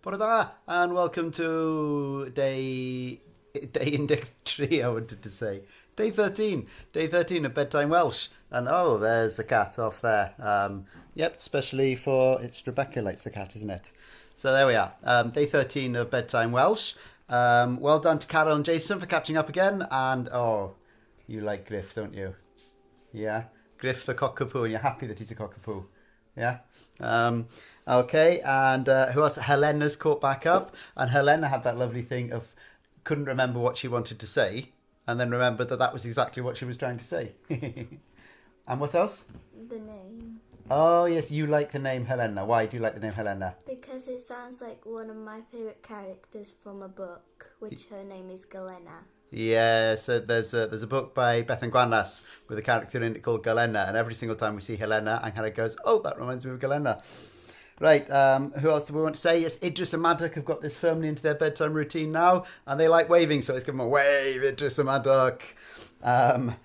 Bore da, and welcome to day 13, I wanted to say. Day 13 of Bedtime Welsh. And oh, there's a cat off there. Yep, especially for, it's Rebecca likes the cat, isn't it? So there we are, day 13 of Bedtime Welsh. Well done to Carol and Jason for catching up again. And oh, you like Griff, don't you? Yeah, Griff the cockapoo, and you're happy that he's a cockapoo. Yeah. Okay, and who else? Helena's caught back up, and Helena had that lovely thing of couldn't remember what she wanted to say, and then remembered that that was exactly what she was trying to say. And what else? The name. Oh yes, you like the name Helena. Why do you like the name Helena? Because it sounds like one of my favourite characters from a book, which her name is Galena. Yeah, so there's a book by Beth and Gwanas with a character in it called Galena, and every single time we see Helena, and Hannah goes, "Oh, that reminds me of Galena." Right, who else do we want to say? Yes, Idris and Maddock have got this firmly into their bedtime routine now, and they like waving, so let's give them a wave, Idris and Maddock. And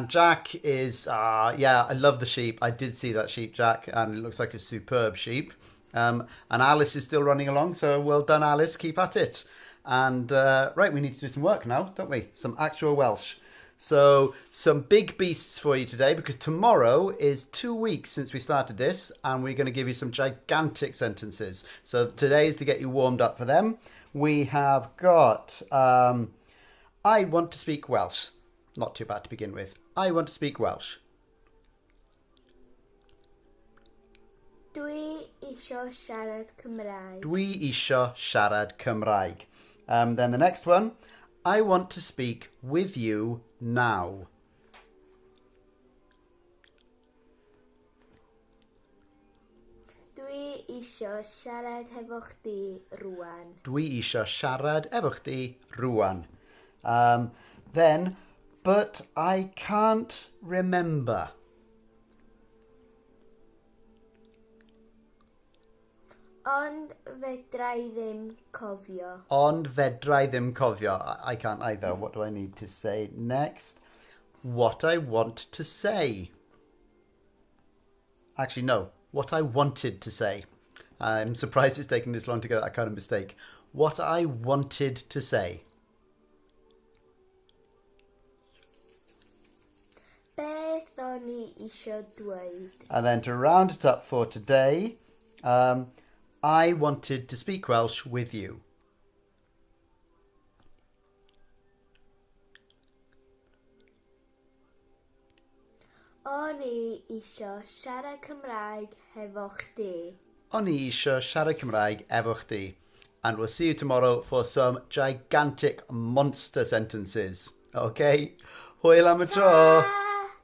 Jack is, yeah, I love the sheep. I did see that sheep, Jack, and it looks like a superb sheep. And Alice is still running along, so well done, Alice. Keep at it. And, right, we need to do some work now, don't we? Some actual Welsh. So, some big beasts for you today, because tomorrow is 2 weeks since we started this, and we're going to give you some gigantic sentences. So, today is to get you warmed up for them. We have got, I want to speak Welsh. Not too bad to begin with. I want to speak Welsh. Dwi isio siarad Cymraeg. Dwi isio siarad Cymraeg. Then the next one, I want to speak with you now. Dwi isio siarad hefo chdi rŵan. Dwi isio siarad efo chdi rŵan. Then, but I can't remember. Ond fedra I ddim cofio. Ond fedra I ddim cofio. I can't either. What do I need to say next? What I want to say. Actually, no. What I wanted to say. I'm surprised it's taken this long to get that kind of mistake. What I wanted to say. Beth o'n I isio dweud. And then to round it up for today, I wanted to speak Welsh with you. O'n I isio siarad Cymraeg hefo chdi. O'n i isio siarad Cymraeg efo chdi. And we'll see you tomorrow for some gigantic monster sentences. Okay? Hwyl am y tro! Ta!